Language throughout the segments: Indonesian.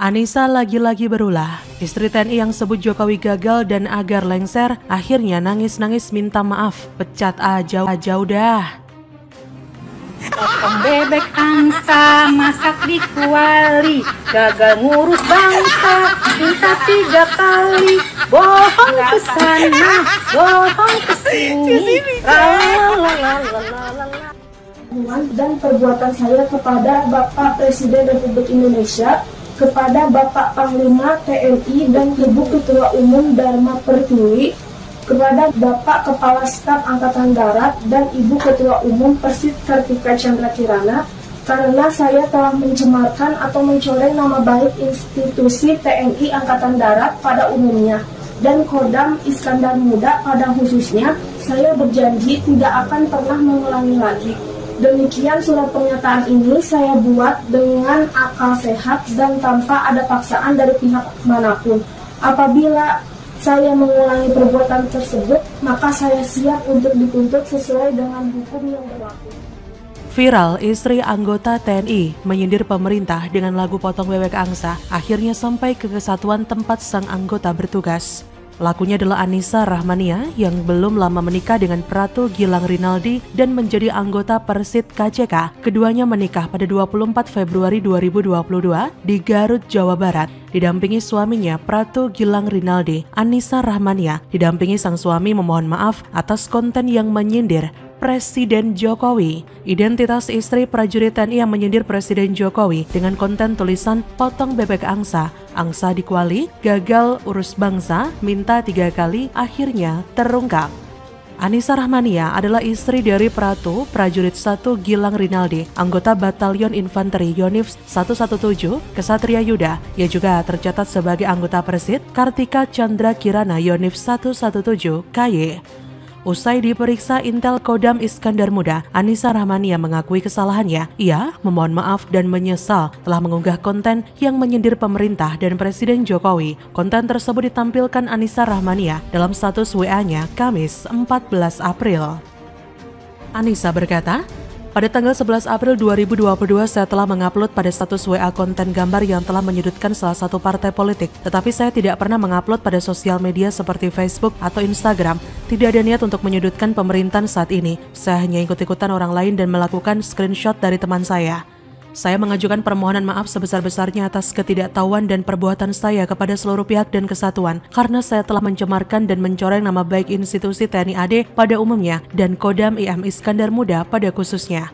Anissa lagi-lagi berulah. Istri TNI yang sebut Jokowi gagal dan agar lengser, akhirnya nangis-nangis minta maaf. Pecat aja udah. Potong bebek angsa, masak di kuali, gagal ngurus bangsa, minta 3 kali, bohong ke sana, bohong ke sini, dan perbuatan saya kepada Bapak Presiden Republik Indonesia, kepada Bapak Panglima TNI dan Ibu Ketua Umum Dharma Pertiwi, kepada Bapak Kepala Staf Angkatan Darat dan Ibu Ketua Umum Persit Kartika Chandra Kirana, karena saya telah mencemarkan atau mencoreng nama baik institusi TNI Angkatan Darat pada umumnya dan Kodam Iskandar Muda pada khususnya. Saya berjanji tidak akan pernah mengulangi lagi. Demikian surat pernyataan ini saya buat dengan akal sehat dan tanpa ada paksaan dari pihak manapun. Apabila saya mengulangi perbuatan tersebut, maka saya siap untuk dituntut sesuai dengan hukum yang berlaku. Viral, istri anggota TNI menyindir pemerintah dengan lagu Potong Bebek Angsa, akhirnya sampai ke kesatuan tempat sang anggota bertugas. Lakunya adalah Anissa Rahmania yang belum lama menikah dengan Pratu Gilang Rinaldi dan menjadi anggota Persit KCK. Keduanya menikah pada 24 Februari 2022 di Garut, Jawa Barat. Didampingi suaminya Pratu Gilang Rinaldi, Anissa Rahmania didampingi sang suami memohon maaf atas konten yang menyindir Presiden Jokowi. Identitas istri prajurit TNI yang menyindir Presiden Jokowi dengan konten tulisan potong bebek angsa, angsa dikuali, gagal urus bangsa, minta 3 kali, akhirnya terungkap. Anissa Rahmania adalah istri dari Pratu, prajurit 1 Gilang Rinaldi, anggota Batalion Infanteri Yonif 117 Kesatria Yuda. Ia juga tercatat sebagai anggota Persit Kartika Chandra Kirana Yonif 117 KY. Usai diperiksa Intel Kodam Iskandar Muda, Anissa Rahmania mengakui kesalahannya. Ia memohon maaf dan menyesal telah mengunggah konten yang menyindir pemerintah dan Presiden Jokowi. Konten tersebut ditampilkan Anissa Rahmania dalam status WA-nya Kamis 14 April. Anissa berkata, pada tanggal 11 April 2022 saya telah mengupload pada status WA konten gambar yang telah menyudutkan salah satu partai politik. Tetapi saya tidak pernah mengupload pada sosial media seperti Facebook atau Instagram. Tidak ada niat untuk menyudutkan pemerintahan saat ini. Saya hanya ikut-ikutan orang lain dan melakukan screenshot dari teman saya. Saya mengajukan permohonan maaf sebesar-besarnya atas ketidaktahuan dan perbuatan saya kepada seluruh pihak dan kesatuan karena saya telah mencemarkan dan mencoreng nama baik institusi TNI AD pada umumnya dan Kodam IM Iskandar Muda pada khususnya.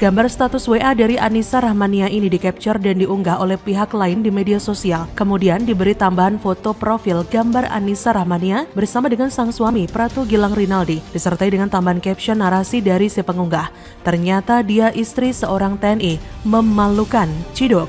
Gambar status WA dari Anissa Rahmania ini di-capture dan diunggah oleh pihak lain di media sosial. Kemudian diberi tambahan foto profil gambar Anissa Rahmania bersama dengan sang suami Pratu Gilang Rinaldi, disertai dengan tambahan caption narasi dari si pengunggah. Ternyata dia istri seorang TNI, memalukan, ciduk.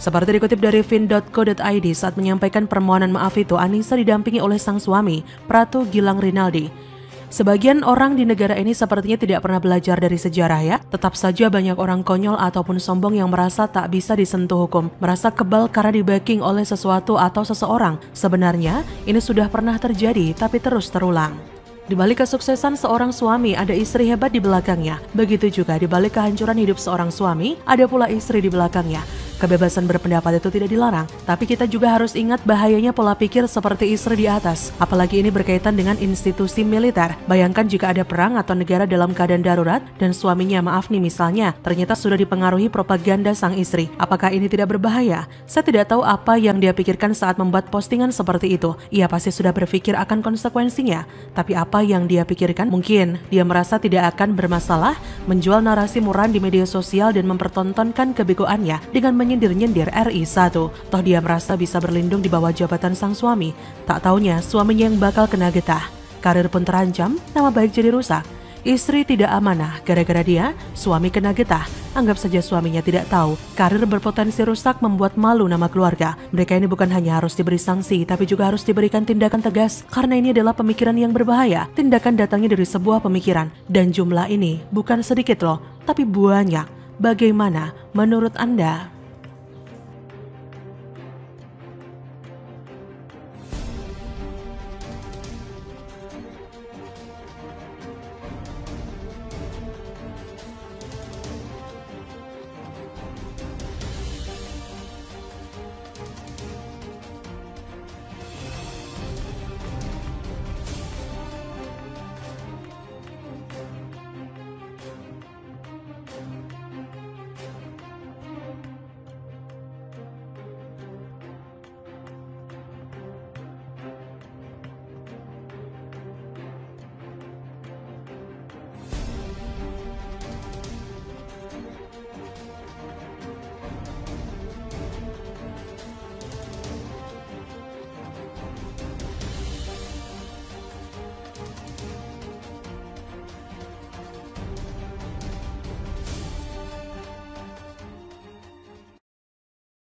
Seperti dikutip dari fin.co.id, saat menyampaikan permohonan maaf itu, Anissa didampingi oleh sang suami, Pratu Gilang Rinaldi. Sebagian orang di negara ini sepertinya tidak pernah belajar dari sejarah ya. Tetap saja banyak orang konyol ataupun sombong yang merasa tak bisa disentuh hukum, merasa kebal karena di-backing oleh sesuatu atau seseorang. Sebenarnya ini sudah pernah terjadi tapi terus terulang. Di balik kesuksesan seorang suami ada istri hebat di belakangnya. Begitu juga di balik kehancuran hidup seorang suami ada pula istri di belakangnya. Kebebasan berpendapat itu tidak dilarang, tapi kita juga harus ingat bahayanya pola pikir seperti istri di atas. Apalagi ini berkaitan dengan institusi militer. Bayangkan jika ada perang atau negara dalam keadaan darurat dan suaminya, maaf nih misalnya, ternyata sudah dipengaruhi propaganda sang istri. Apakah ini tidak berbahaya? Saya tidak tahu apa yang dia pikirkan saat membuat postingan seperti itu. Ia pasti sudah berpikir akan konsekuensinya. Tapi apa yang dia pikirkan? Mungkin dia merasa tidak akan bermasalah menjual narasi murahan di media sosial dan mempertontonkan kebegoannya dengan nyindir-nyindir RI1. Toh dia merasa bisa berlindung di bawah jabatan sang suami. Tak taunya suaminya yang bakal kena getah. Karir pun terancam, nama baik jadi rusak. Istri tidak amanah gara-gara dia, suami kena getah. Anggap saja suaminya tidak tahu. Karir berpotensi rusak membuat malu nama keluarga. Mereka ini bukan hanya harus diberi sanksi, tapi juga harus diberikan tindakan tegas. Karena ini adalah pemikiran yang berbahaya. Tindakan datangnya dari sebuah pemikiran. Dan jumlah ini bukan sedikit loh, tapi banyak. Bagaimana menurut Anda?